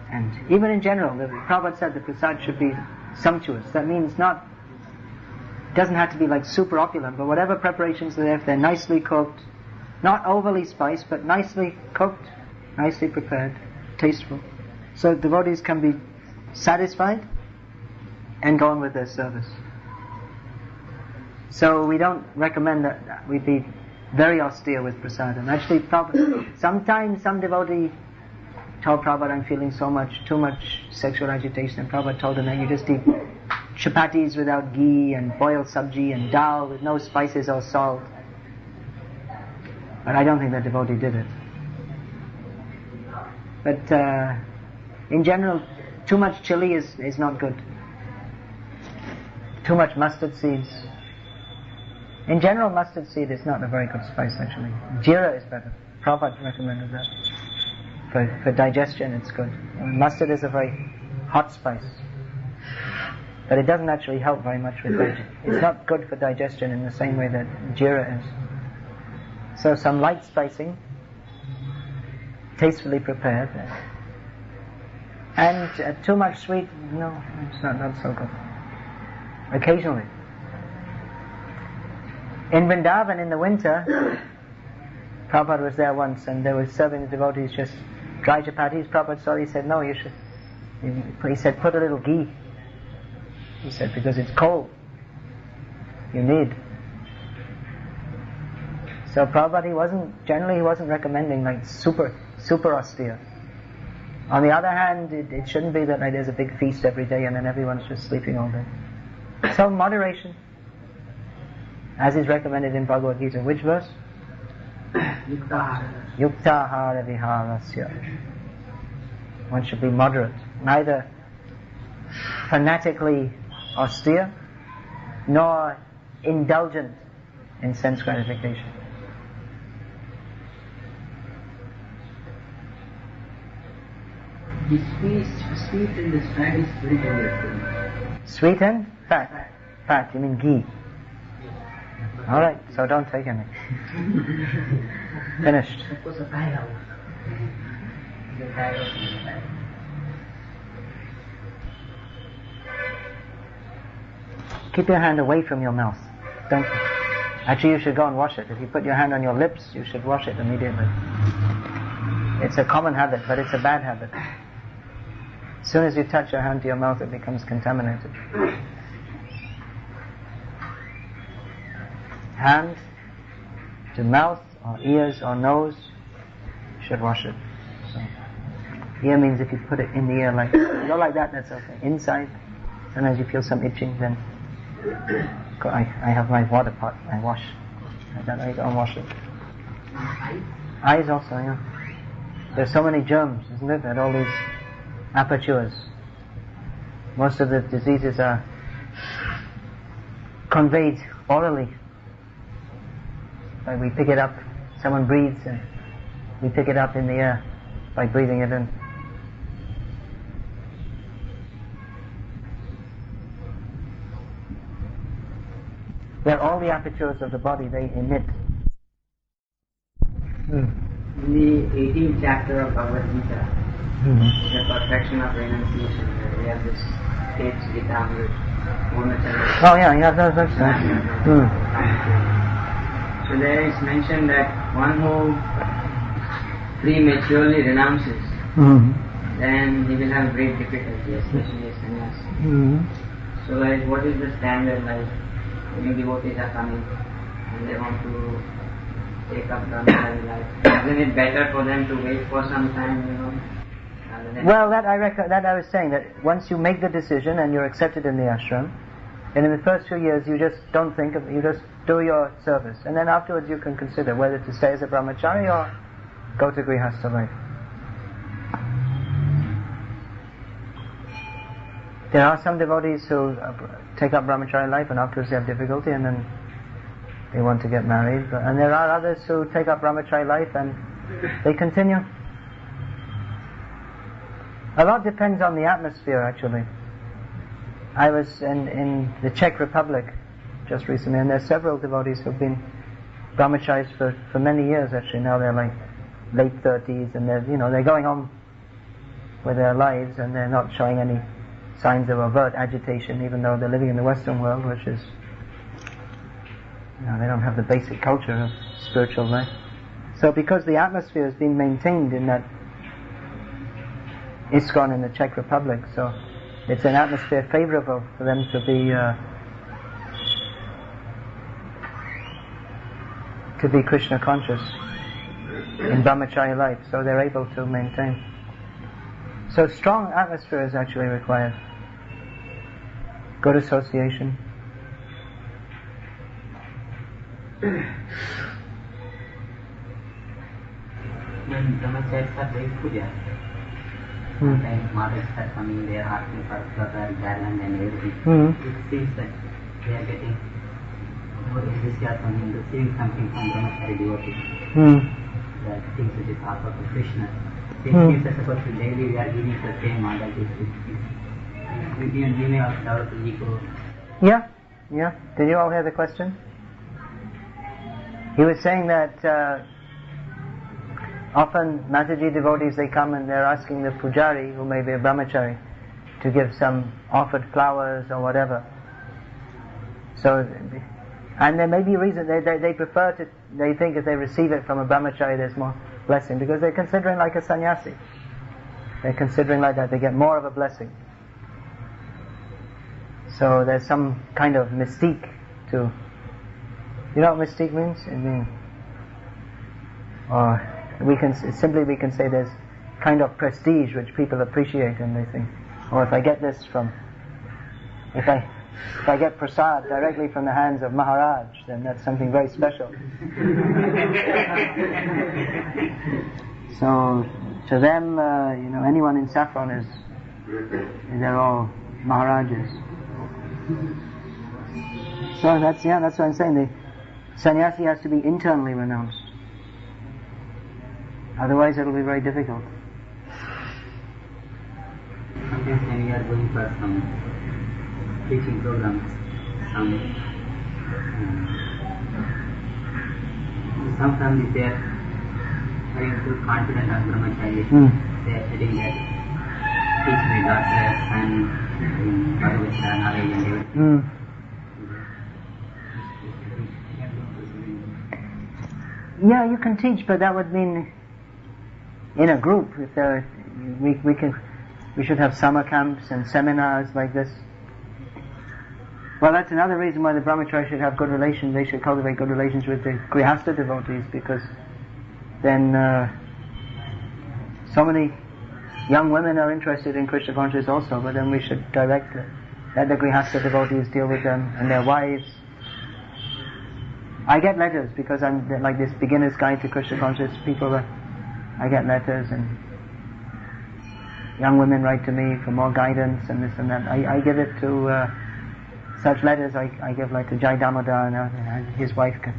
And even in general, Prabhupada said the prasad should be sumptuous. That means it doesn't have to be like super opulent, but whatever preparations are there, if they're nicely cooked, not overly spiced, but nicely cooked, nicely prepared, tasteful. So devotees can be satisfied and go on with their service. So we don't recommend that we be very austere with prasadam. Actually, sometimes some devotee told Prabhupada, I'm feeling too much sexual agitation, and Prabhupada told him that you just eat chapatis without ghee and boiled sabji and dal with no spices or salt. But I don't think that devotee did it. But in general, too much chili is not good. Too much mustard seeds. In general, mustard seed is not a very good spice actually. Jeera is better. Prabhupada recommended that. For digestion it's good. Mustard is a very hot spice. But it doesn't actually help very much with digestion. It's not good for digestion in the same way that jeera is. So some light spicing, tastefully prepared. And too much sweet, no, it's not so good. Occasionally. In Vrindavan in the winter, Prabhupada was there once and they were serving the devotees just dry chapatis. Prabhupada saw it, he said, no, you should. He said, put a little ghee. He said, because it's cold. You need. So Prabhupada, he wasn't recommending like super austere. On the other hand, it shouldn't be that like, there's a big feast every day and then everyone's just sleeping all day. So moderation, as is recommended in Bhagavad Gita. Which verse? Yuktahara viharasya. One should be moderate, neither fanatically austere nor indulgent in sense gratification. The sweet and the fat is very dangerous. Sweet and fat? Fat, you mean ghee. Alright, so don't take any. Finished. Keep your hand away from your mouth. Don't. Actually, you should go and wash it. If you put your hand on your lips, you should wash it immediately. It's a common habit, but it's a bad habit. As soon as you touch your hand to your mouth, it becomes contaminated. Hand to mouth, or ears, or nose, you should wash it. So, ear means if you put it in the ear, like, go like that, that's okay. Inside, sometimes you feel some itching, then I have my water pot, I wash. Like that, I go and wash it. Eyes also, yeah. There's so many germs, isn't it, at all these apertures. Most of the diseases are conveyed orally. Like we pick it up, someone breathes and we pick it up in the air by breathing it in. They're all the apertures of the body, they emit. In the 18th chapter of Bhagavad Gita, the perfection of renunciation, we have this stage Gita with Brahmacari. Oh yeah, that's nice. So there is mentioned that one who prematurely renounces, then he will have great difficulty, especially as sannyasi. So like, what is the standard, like new devotees are coming and they want to take up Brahmacari life? Isn't it better for them to wait for some time, Well, that I was saying, that once you make the decision and you're accepted in the ashram, and in the first few years you just don't think of, you just do your service, and then afterwards you can consider whether to stay as a brahmachari or go to grihastha life. There are some devotees who take up brahmachari life and afterwards they have difficulty and then they want to get married, and there are others who take up brahmachari life and they continue. A lot depends on the atmosphere, actually. I was in the Czech Republic just recently, and there's several devotees who've been brahmacharis for many years, actually. Now they're like late 30s, and they're going on with their lives, and they're not showing any signs of overt agitation, even though they're living in the Western world, which is, they don't have the basic culture of spiritual life. So because the atmosphere has been maintained in that ISKCON in the Czech Republic, so it's an atmosphere favorable for them to be Krishna conscious in brahmachari life, so they're able to maintain. So strong atmosphere is actually required. Good association. When brahmacharis are doing puja, sometimes mothers are coming, they are asking for flower, garland and everything. It seems that they are getting more enthusiasm in receiving something from brahmachari devotees. The things which is offered to Krishna. It seems that supposed to daily we are giving the same mother. We may have developed ego. Yeah. Did you all hear the question? He was saying that often Mataji devotees, they come and they're asking the pujari, who may be a brahmachari, to give some offered flowers or whatever. So, and there may be a reason they prefer to, they think if they receive it from a brahmachari there's more blessing, because they're considering like a sannyasi. They're considering like that, they get more of a blessing. So there's some kind of mystique to, you know what mystique means? It means, or we can say there's kind of prestige which people appreciate, and they think, oh, if I get this from, if I get prasad directly from the hands of Maharaj, then that's something very special. So to them, anyone in saffron they're all Maharajas. So that's what I'm saying. The sannyasi has to be internally renounced. Otherwise it will be very difficult. Sometimes when we are going for some teaching programs, some families they are having full confidence on brahmacharya. They are telling that teach my daughter, son, Bhagavad knowledge and everything. Yeah, you can teach, but that would mean in a group, if there, we should have summer camps and seminars like this. Well, that's another reason why the Brahmacari should have good relations. They should cultivate good relations with the Grihastha devotees, because then so many young women are interested in Krishna consciousness also, but then we should direct let the Grihastha devotees deal with them and their wives. I get letters because I'm like this beginner's guide to Krishna consciousness. I get letters, and young women write to me for more guidance and this and that. I give it to such letters. I give like to Jai Damodar and his wife. I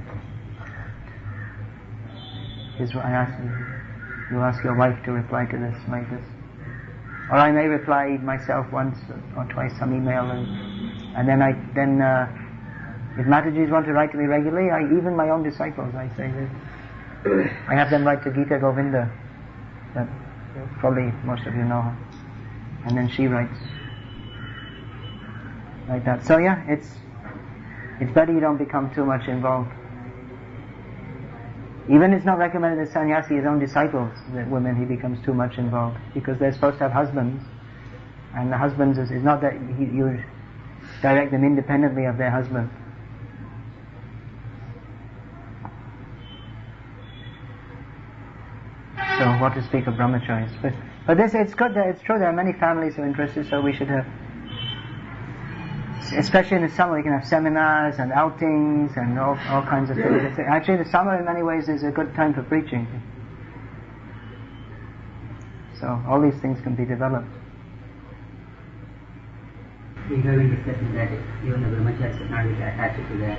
ask you ask your wife to reply to this like this, or I may reply myself once or twice some email, and then if Matajis want to write to me regularly, even my own disciples, I say this. I have them write to Gita Govinda, that probably most of you know her, and then she writes like that. So yeah, it's better you don't become too much involved. Even it's not recommended that sannyasi, his own disciples, that women, he becomes too much involved, because they're supposed to have husbands, and the husbands is not that you direct them independently of their husband. So what to speak of brahmacharis? But this, it's good that it's true there are many families who are interested, so we should have, especially in the summer, we can have seminars and outings and all kinds of things. Actually, the summer in many ways is a good time for preaching. So all these things can be developed. We have been discussing that even the brahmachari should not be attached to the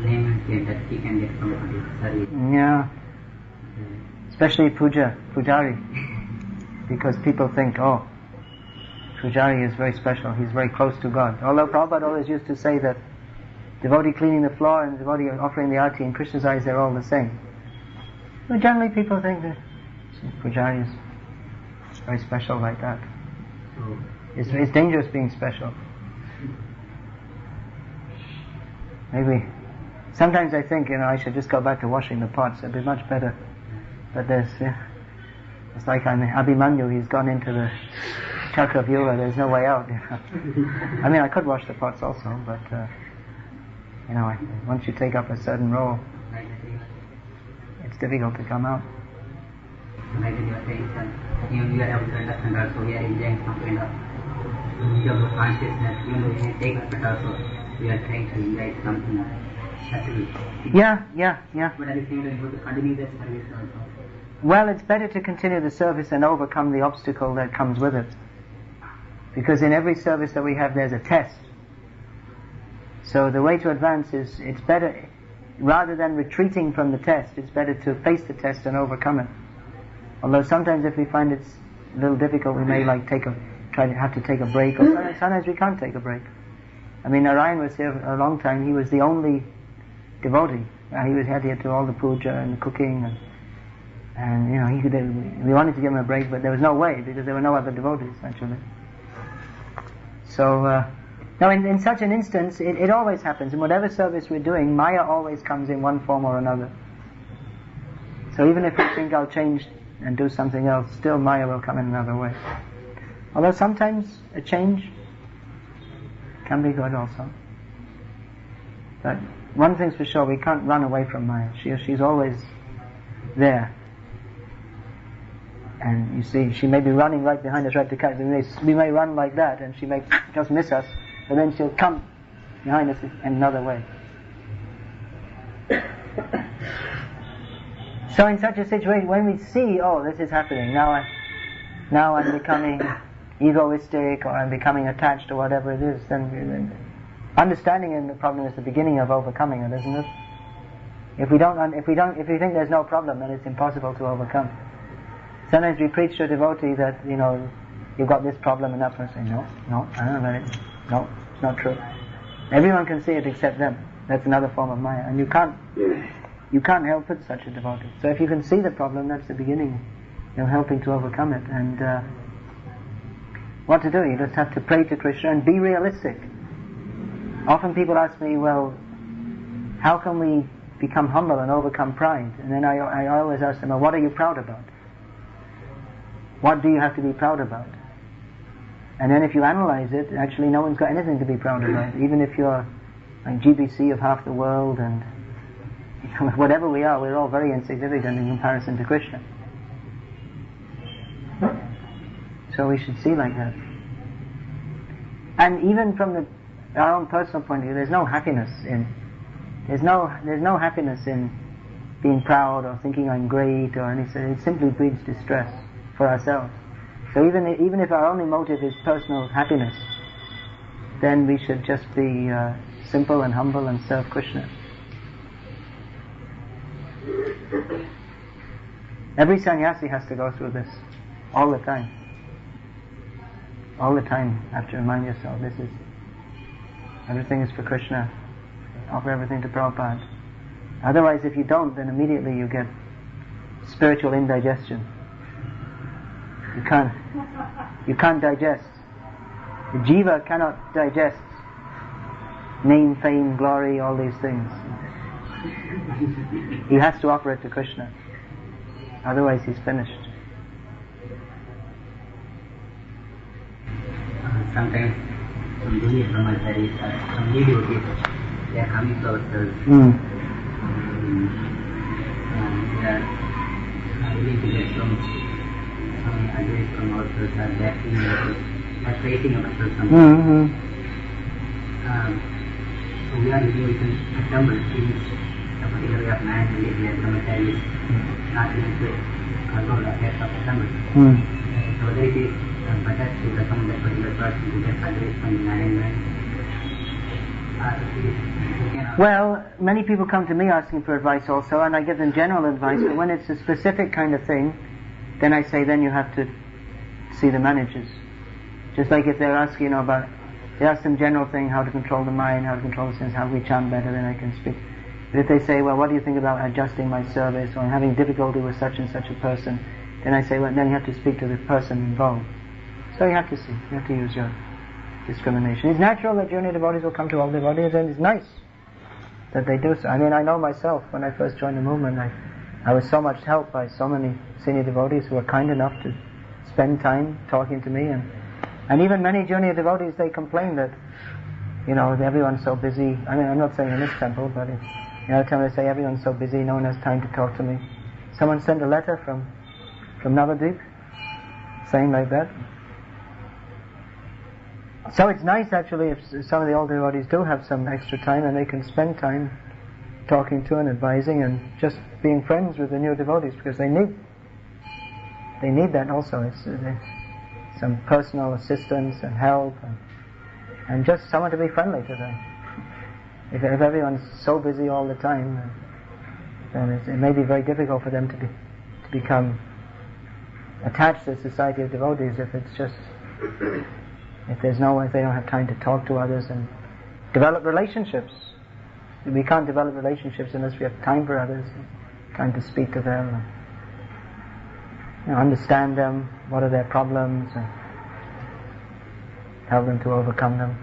name that he can get from the service. Yeah. Especially pujari, because people think, oh, pujari is very special, he's very close to God. Although Prabhupada always used to say that devotee cleaning the floor and devotee offering the arati, in Krishna's eyes they're all the same. But generally people think that pujari is very special like that. It's dangerous being special. Maybe sometimes I think, I should just go back to washing the pots, it'd be much better. But it's like Abhimanyu, he's gone into the Chakravyuha, there's no way out. I mean, I could wash the pots also, but once you take up a certain role, it's difficult to come out. Like you are saying, you are able to understand also, we are enjoying some kind of consciousness, even though you take effort also, we are trying to enjoy something. Yeah. But are you saying that you have to continue that service also? Well, it's better to continue the service and overcome the obstacle that comes with it. Because in every service that we have, there's a test. So the way to advance is, it's better, rather than retreating from the test, it's better to face the test and overcome it. Although sometimes if we find it's a little difficult, we may have to take a break, or sometimes we can't take a break. I mean, Narayan was here a long time, he was the only devotee. He had to do all the puja and the cooking, and we wanted to give him a break, but there was no way, because there were no other devotees actually. So, in such an instance, it always happens. In whatever service we're doing, Maya always comes in one form or another. So even if we think I'll change and do something else, still Maya will come in another way. Although sometimes a change can be good also. But one thing's for sure, we can't run away from Maya. She's always there. And you see, she may be running right behind us, right to catch. We may run like that, and she may just miss us, but then she'll come behind us in another way. So in such a situation, when we see, oh, this is happening, now I'm becoming egoistic, or I'm becoming attached to whatever it is, then understanding in the problem is the beginning of overcoming it, isn't it? If we think there's no problem, then it's impossible to overcome. Sometimes we preach to a devotee that, you've got this problem, and that person says, no, I don't know it. No, it's not true. Everyone can see it except them. That's another form of Maya, and you can't help it, such a devotee. So if you can see the problem, that's the beginning of helping to overcome it. And what to do? You just have to pray to Krishna and be realistic. Often people ask me, well, how can we become humble and overcome pride? And then I always ask them, well, what are you proud about? What do you have to be proud about? And then if you analyze it, actually no one's got anything to be proud about. Even if you're like GBC of half the world and whatever we are, we're all very insignificant in comparison to Krishna. So we should see like that. And even from our own personal point of view, there's no happiness in being proud or thinking I'm great or anything. It simply breeds distress for ourselves. So even if our only motive is personal happiness, then we should just be simple and humble and serve Krishna. Every sannyasi has to go through this all the time. All the time, you have to remind yourself, everything is for Krishna. Offer everything to Prabhupada. Otherwise, if you don't, then immediately you get spiritual indigestion. You can't digest. The jiva cannot digest name, fame, glory, all these things. He has to offer it to Krishna. Otherwise he's finished. Sometimes some junior Brahmacaris or some new devotees, they are coming to ourselves. They are willing to get some advice from ourselves or backing ourselves or praising ourselves. So we are living within a temple, in a particular way of man, we are Brahmacaris, not able to control the affairs of the temple. So whether it is better to recommend that particular person to get advice from the management. Well, many people come to me asking for advice also, and I give them general advice, but when it's a specific kind of thing, then I say then you have to see the managers. Just like if they're asking, they ask some general thing, how to control the mind, how to control the sense, how we chant better, then I can speak. But if they say, well, what do you think about adjusting my service, or I'm having difficulty with such and such a person, then I say, well, then you have to speak to the person involved. So you have to see, you have to use your discrimination. It's natural that junior devotees will come to all devotees, and it's nice that they do so. I mean, I know myself, when I first joined the movement, I was so much helped by so many senior devotees who were kind enough to spend time talking to me, and even many junior devotees, they complain that, everyone's so busy. I mean, I'm not saying in this temple, but every time they say everyone's so busy, no one has time to talk to me. Someone sent a letter from Navadvip saying like that. So it's nice actually if some of the old devotees do have some extra time and they can spend time talking to and advising and just being friends with the new devotees, because they need that also. It's some personal assistance and help and just someone to be friendly to them. If everyone's so busy all the time, then it may be very difficult for them to become attached to the society of devotees if they don't have time to talk to others and develop relationships. We can't develop relationships unless we have time for others, time to speak to them, understand them, what are their problems, and help them to overcome them.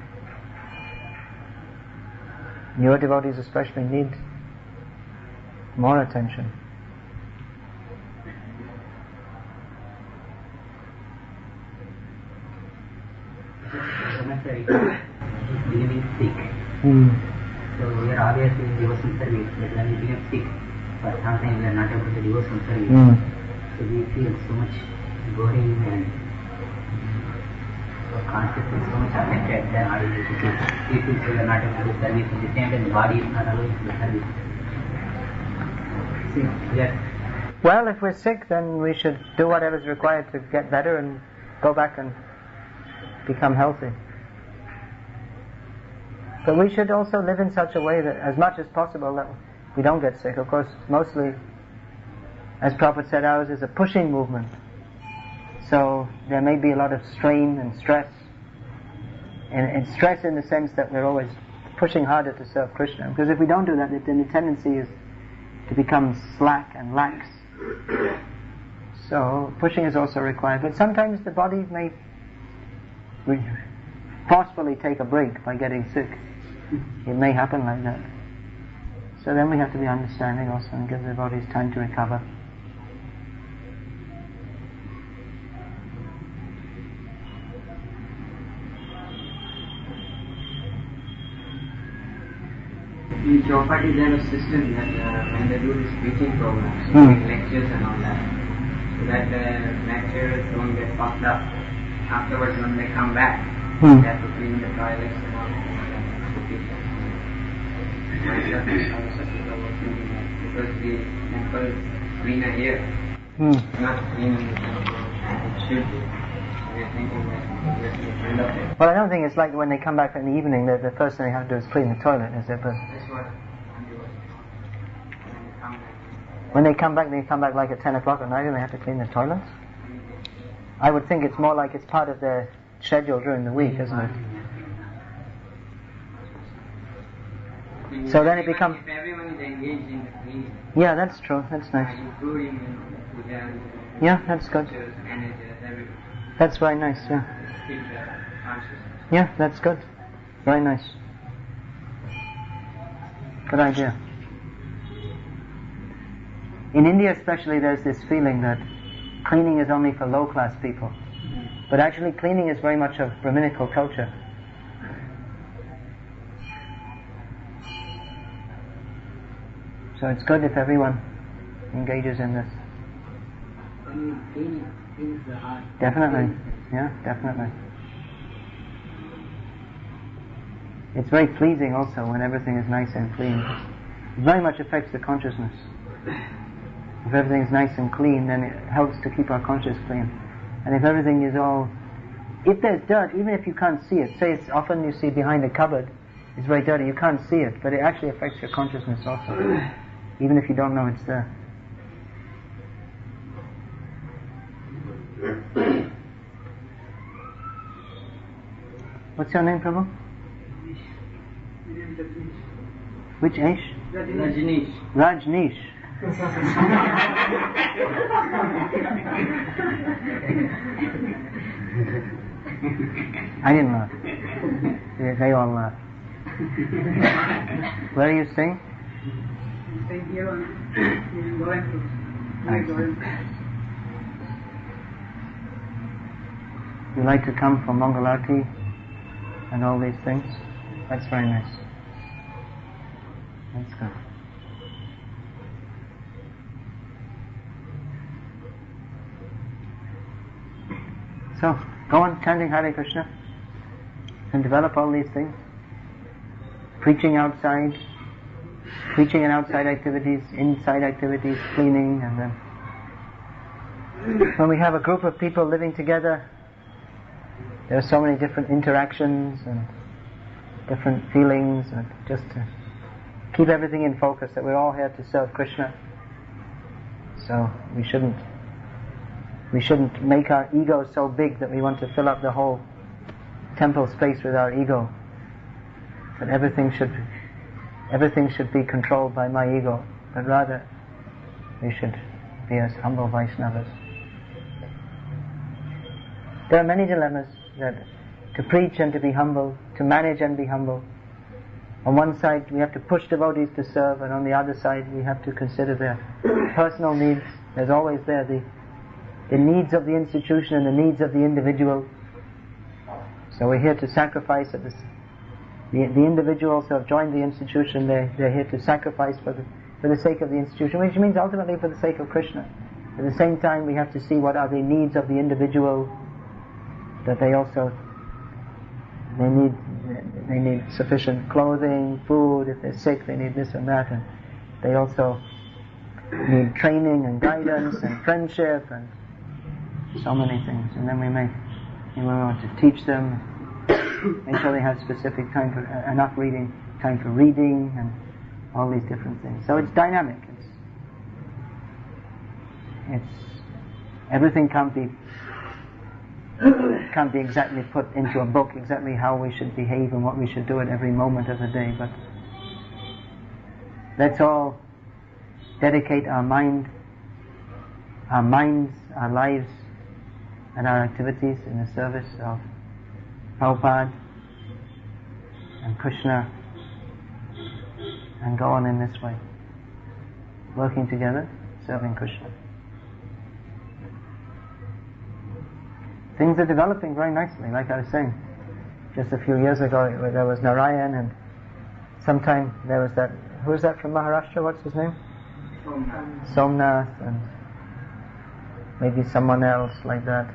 Newer devotees especially need more attention. Becoming sick. So we are always in devotional service, but when we become sick, for sometimes we are not able to devotional service. So we feel so much boring and consciously so much affected than our people who are not able to do service. At the same time, the body is not allowing to do service. Well, if we're sick, then we should do whatever is required to get better and go back and become healthy. But we should also live in such a way that as much as possible that we don't get sick. Of course, mostly, as Prabhupada said, ours is a pushing movement. So there may be a lot of strain and stress. And stress in the sense that we're always pushing harder to serve Krishna. Because if we don't do that, then the tendency is to become slack and lax. So pushing is also required. But sometimes the body may forcefully take a break by getting sick. It may happen like that. So then we have to be understanding also and give the bodies time to recover. In Chowpatis they have a system that when they do this preaching programs, lectures and all that, so that lecturers don't get puffed up. Afterwards when they come back, they have to clean the toilets and all that. Because the temple is cleaner here, not cleaner in the temple as it should be. We're thinking that we're kind of it. Well, I don't think it's like when they come back in the evening that the first thing they have to do is clean the toilet, is it? But That's what when they come back like at 10 o'clock at night and they have to clean the toilets? I would think it's more like it's part of their schedule during the week, isn't it? So then it becomes... If everyone is engaged in the cleaning. Yeah, that's true. That's nice. Including the pujas, yeah, that's good. managers, everyone. That's very nice, yeah. Keep the consciousness. Yeah, that's good. Very nice. Good idea. In India especially, there's this feeling that cleaning is only for low-class people. But actually cleaning is very much of Brahminical culture. So it's good if everyone engages in this. Cleaning is the heart. Definitely. Yeah, definitely. It's very pleasing also when everything is nice and clean. It very much affects the consciousness. If everything is nice and clean, then it helps to keep our conscience clean. And if everything is all... If there's dirt, even if you can't see it, say it's often you see behind a cupboard, it's very dirty, you can't see it, but it actually affects your consciousness also. Even if you don't know it's there. What's your name, Prabhu? Which Aish? Rajneesh. Rajneesh. I didn't laugh. They all laughed. Where are you staying? Staying here in Gujarat. You like to come for Mangalarti and all these things? That's very nice. That's good. So, go on chanting Hare Krishna and develop all these things. Preaching outside, preaching and outside activities, inside activities, cleaning, and then when we have a group of people living together, there are so many different interactions and different feelings, and just to keep everything in focus that we're all here to serve Krishna. So we shouldn't make our ego so big that we want to fill up the whole temple space with our ego. But everything should be controlled by my ego, but rather we should be as humble Vaishnavas. There are many dilemmas, that to preach and to be humble, to manage and be humble. On one side we have to push devotees to serve, and on the other side we have to consider their personal needs. There's always there the needs of the institution and the needs of the individual. So we're here to sacrifice at this. The individuals who have joined the institution, they're here to sacrifice for the sake of the institution, which means ultimately for the sake of Krishna. At the same time, we have to see what are the needs of the individual, that they need sufficient clothing, food. If they're sick, they need this and that, and they also need training and guidance and friendship and so many things. And then we want to teach them, make sure they have specific time for enough reading, time for reading, and all these different things. So it's dynamic. It's everything can't be exactly put into a book, exactly how we should behave and what we should do at every moment of the day, but let's all dedicate our minds, our lives and our activities in the service of Prabhupada and Krishna, and go on in this way, working together, serving Krishna. Things are developing very nicely, like I was saying. Just a few years ago, there was Narayan, and sometime there was that, who was that from Maharashtra, what's his name? Somnath, and maybe someone else like that.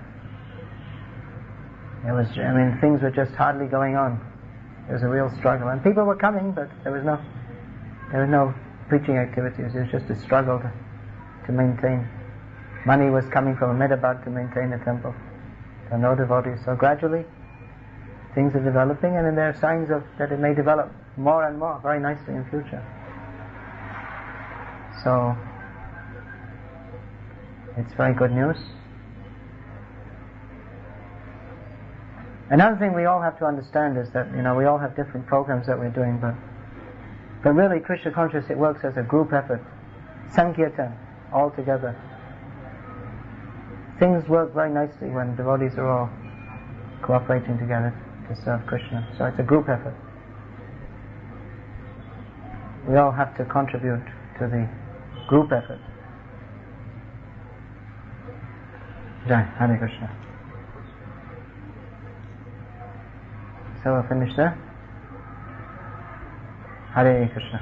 It was, things were just hardly going on. It was a real struggle, and people were coming, but there was no preaching activities. It was just a struggle to maintain. Money was coming from Ahmedabad to maintain the temple. There are no devotees. So gradually, things are developing, and then there are signs of that it may develop more and more, very nicely in future. So, it's very good news. Another thing we all have to understand is that, we all have different programs that we're doing, but really Krishna consciousness, it works as a group effort. Sankirtan, all together. Things work very nicely when devotees are all cooperating together to serve Krishna. So it's a group effort. We all have to contribute to the group effort. Jai, Hare Krishna. So we'll finish there. Hare Krishna.